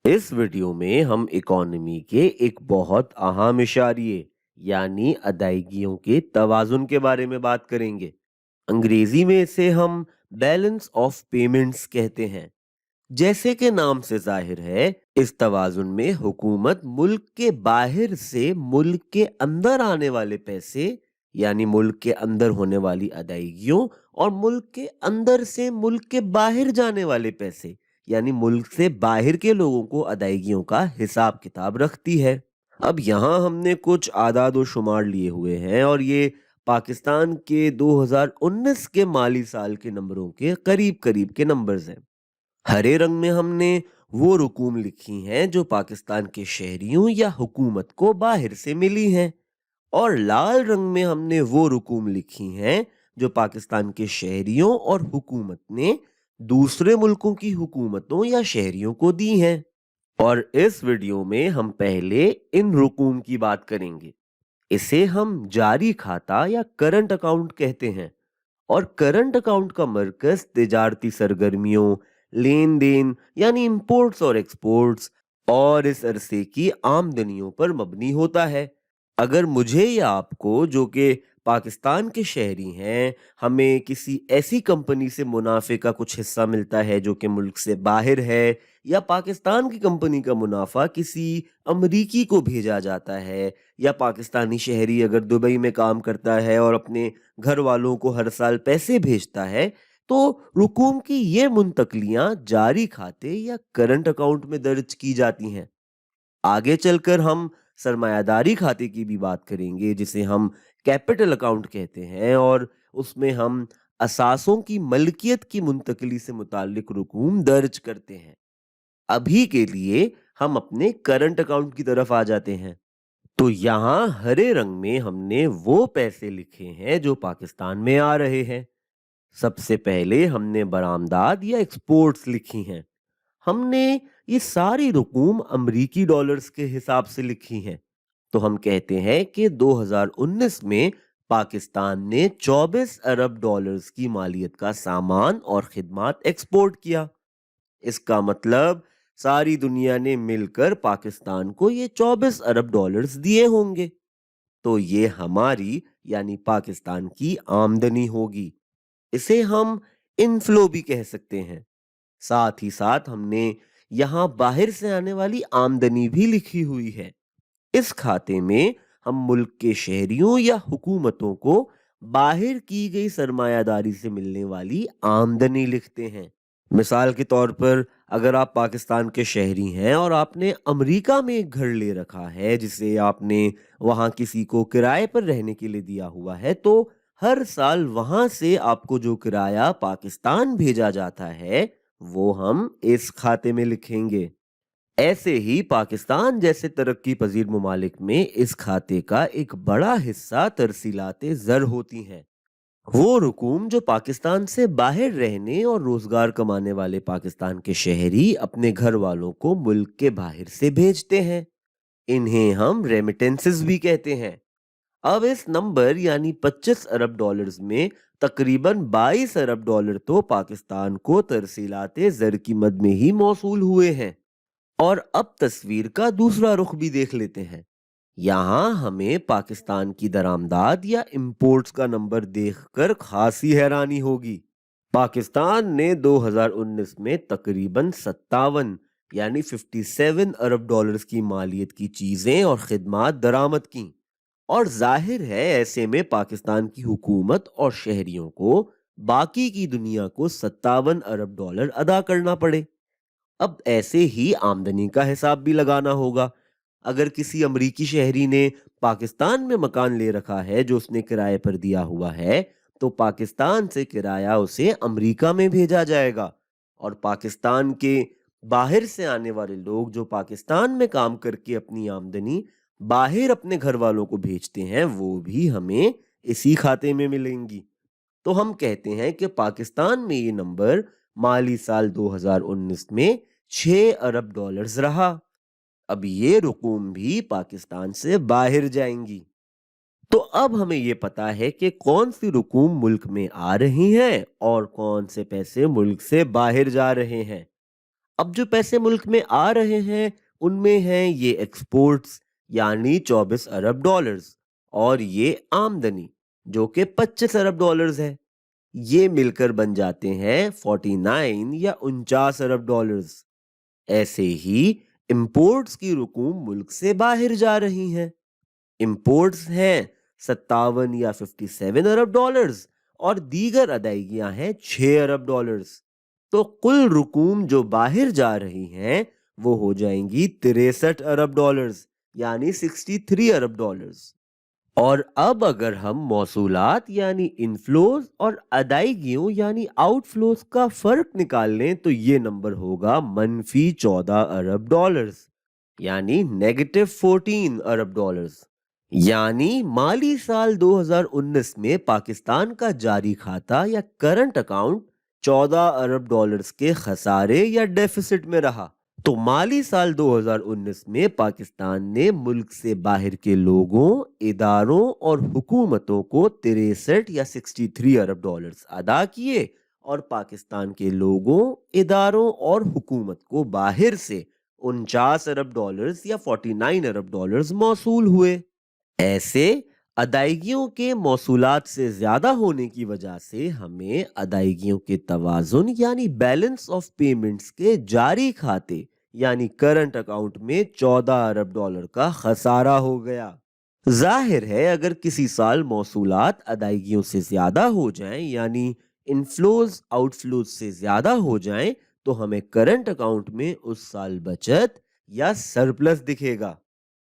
इस वीडियो में हम इकोनॉमी के एक बहुत अहम इशारे यानी अदायगियों के तवाजुन के बारे में बात करेंगे। अंग्रेजी में इसे हम बैलेंस ऑफ पेमेंट्स कहते हैं। जैसे कि नाम से जाहिर है, इस तवाजुन में हुकूमत मुल्क के बाहर से मुल्क के अंदर आने वाले पैसे यानी मुल्क के अंदर होने वाली अदायगियों और मुल्क के अंदर से मुल्क के बाहर जाने वाले पैसे यानी मुल्क से बाहर के लोगों को अदायगियों का हिसाब किताब रखती है। अब यहाँ हमने कुछ आदाद और शुमार लिए हुए हैं और ये पाकिस्तान के 2019 के माली साल के नंबरों के करीब करीब के नंबर्स हैं। हरे रंग में हमने वो रकूम लिखी हैं जो पाकिस्तान के शहरियों या हुकूमत को बाहर से मिली हैं, और लाल रंग में हमने वो रकूम लिखी हैं जो पाकिस्तान के शहरियों और हुकूमत ने दूसरे मुल्कों की हुकूमतों या शहरियों को दी हैं। और इस वीडियो में हम पहले इन रकूम की बात करेंगे। इसे हम जारी खाता या करंट अकाउंट कहते हैं, और करंट अकाउंट का मरकज तिजारती सरगर्मियों, लेन देन यानी इंपोर्ट्स और एक्सपोर्ट्स और इस अरसे की आमदनियों पर मबनी होता है। अगर मुझे या आपको जो कि पाकिस्तान के शहरी हैं, हमें किसी ऐसी कंपनी से मुनाफे का कुछ हिस्सा मिलता है जो कि मुल्क से बाहर है, या पाकिस्तान की कंपनी का मुनाफा किसी अमरीकी को भेजा जाता है, या पाकिस्तानी शहरी अगर दुबई में काम करता है और अपने घर वालों को हर साल पैसे भेजता है, तो रुकूम की ये मुंतकलियां जारी खाते या करंट अकाउंट में दर्ज की जाती हैं। आगे चलकर हम सरमायादारी खाते की भी बात करेंगे जिसे हम कैपिटल अकाउंट कहते हैं, और उसमें हम असासों की मलकियत की मुंतकली से मुताल्लिक रुकूम दर्ज करते हैं। अभी के लिए हम अपने करंट अकाउंट की तरफ आ जाते हैं। तो यहाँ हरे रंग में हमने वो पैसे लिखे हैं जो पाकिस्तान में आ रहे हैं। सबसे पहले हमने बरामदात या एक्सपोर्ट्स लिखी हैं। हमने ये सारी रकूम अमरीकी डॉलर्स के हिसाब से लिखी हैं। तो हम कहते हैं कि 2019 में पाकिस्तान ने 24 अरब डॉलर्स की मालियत का सामान और खिदमात एक्सपोर्ट किया। इसका मतलब सारी दुनिया ने मिलकर पाकिस्तान को ये 24 अरब डॉलर्स दिए होंगे। तो ये हमारी यानी पाकिस्तान की आमदनी होगी। इसे हम इनफ्लो भी कह सकते हैं। साथ ही साथ हमने यहाँ बाहर से आने वाली आमदनी भी लिखी हुई है। इस खाते में हम मुल्क के शहरियों या हुकूमतों को बाहर की गई सरमायादारी से मिलने वाली आमदनी लिखते हैं। मिसाल के तौर पर, अगर आप पाकिस्तान के शहरी हैं और आपने अमेरिका में एक घर ले रखा है जिसे आपने वहां किसी को किराए पर रहने के लिए दिया हुआ है, तो हर साल वहां से आपको जो किराया पाकिस्तान भेजा जाता है वो हम इस खाते में लिखेंगे। ऐसे ही पाकिस्तान जैसे तरक्की पजीर ममालिक में इस खाते का एक बड़ा हिस्सा तरसीलाते ज़र होती हैं। वो रकूम जो पाकिस्तान से बाहर रहने और रोजगार कमाने वाले पाकिस्तान के शहरी अपने घर वालों को मुल्क के बाहर से भेजते हैं। इन्हें हम रेमिटेंसेस भी कहते हैं। अब इस नंबर यानी 25 अरब डॉलर्स में तकरीबन 22 अरब डॉलर तो पाकिस्तान को तरसीलाते ज़र की मद में ही मौसूल हुए हैं। और अब तस्वीर का दूसरा रुख भी देख लेते हैं। यहाँ हमें पाकिस्तान की दरामदाद या इंपोर्ट्स का नंबर देखकर खासी हैरानी होगी। पाकिस्तान ने 2019 में तकरीबन 57 यानी 57 अरब डॉलर्स की मालियत की चीजें और खिदमात दरामद की, और जाहिर है ऐसे में पाकिस्तान की हुकूमत और शहरियों को बाकी की दुनिया को 57 अरब डॉलर अदा करना पड़े। अब ऐसे ही आमदनी का हिसाब भी लगाना होगा। अगर किसी अमरीकी शहरी ने पाकिस्तान में मकान ले रखा है जो उसने किराए पर दिया हुआ है, तो पाकिस्तान से किराया उसे अमरीका में भेजा जाएगा, और पाकिस्तान के बाहर से आने वाले लोग जो पाकिस्तान में काम करके अपनी आमदनी बाहर अपने घर वालों को भेजते हैं वो भी हमें इसी खाते में मिलेंगी। तो हम कहते हैं कि पाकिस्तान में ये नंबर माली साल 2019 में 6 अरब डॉलर्स रहा। अब ये रकूम भी पाकिस्तान से बाहर जाएंगी। तो अब हमें ये पता है कि कौन सी रकूम मुल्क में आ रही हैं और कौन से पैसे मुल्क से बाहर जा रहे हैं। اب جو پیسے ملک میں آ رہے ہیں ان میں ہیں یہ ایکسپورٹس یعنی 24 ارب ڈالرز، اور یہ آمدنی جو کہ 25 ارب ڈالرز ہے۔ یہ مل کر بن جاتے ہیں 49 یا 49 ارب ڈالرز۔ ایسے ہی امپورٹس کی رقوم ملک سے باہر جا رہی ہیں۔ امپورٹس ہیں 57 یا 57 ارب ڈالرز، اور دیگر ادائیگیاں ہیں 6 ارب ڈالرز۔ تو کل رقوم جو باہر جا رہی ہیں وہ ہو جائیں گی 63 ارب ڈالرز یعنی 63 ارب ڈالرز۔ اور اب اگر ہم موصولات یعنی انفلوز اور ادائیگیوں یعنی آؤٹ فلوز کا فرق نکال لیں تو یہ نمبر ہوگا -14 ارب ڈالرز یعنی -14 ارب ڈالرز۔ یعنی مالی سال 2019 میں پاکستان کا جاری کھاتہ یا کرنٹ اکاؤنٹ 14 ارب ڈالرز کے خسارے یا ڈیفیسٹ میں رہا۔ تو مالی سال 2019 میں پاکستان نے ملک سے باہر کے لوگوں، اداروں اور حکومتوں کو 63 یا 63 ارب ڈالرز ادا کیے، اور پاکستان کے لوگوں، اداروں اور حکومت کو باہر سے 49 ارب ڈالرز یا 49 ارب ڈالرز موصول ہوئے۔ ایسے ادائیگیوں کے موصولات سے زیادہ ہونے کی وجہ سے ہمیں ادائیگیوں کے توازن یعنی بیلنس آف پیمنٹس کے جاری کھاتے یعنی کرنٹ اکاؤنٹ میں 14 ارب ڈالر کا خسارہ ہو گیا۔ ظاہر ہے اگر کسی سال موصولات ادائیگیوں سے زیادہ ہو جائیں یعنی انفلوز آؤٹ فلوز سے زیادہ ہو جائیں تو ہمیں کرنٹ اکاؤنٹ میں اس سال بچت یا سرپلس دکھے گا۔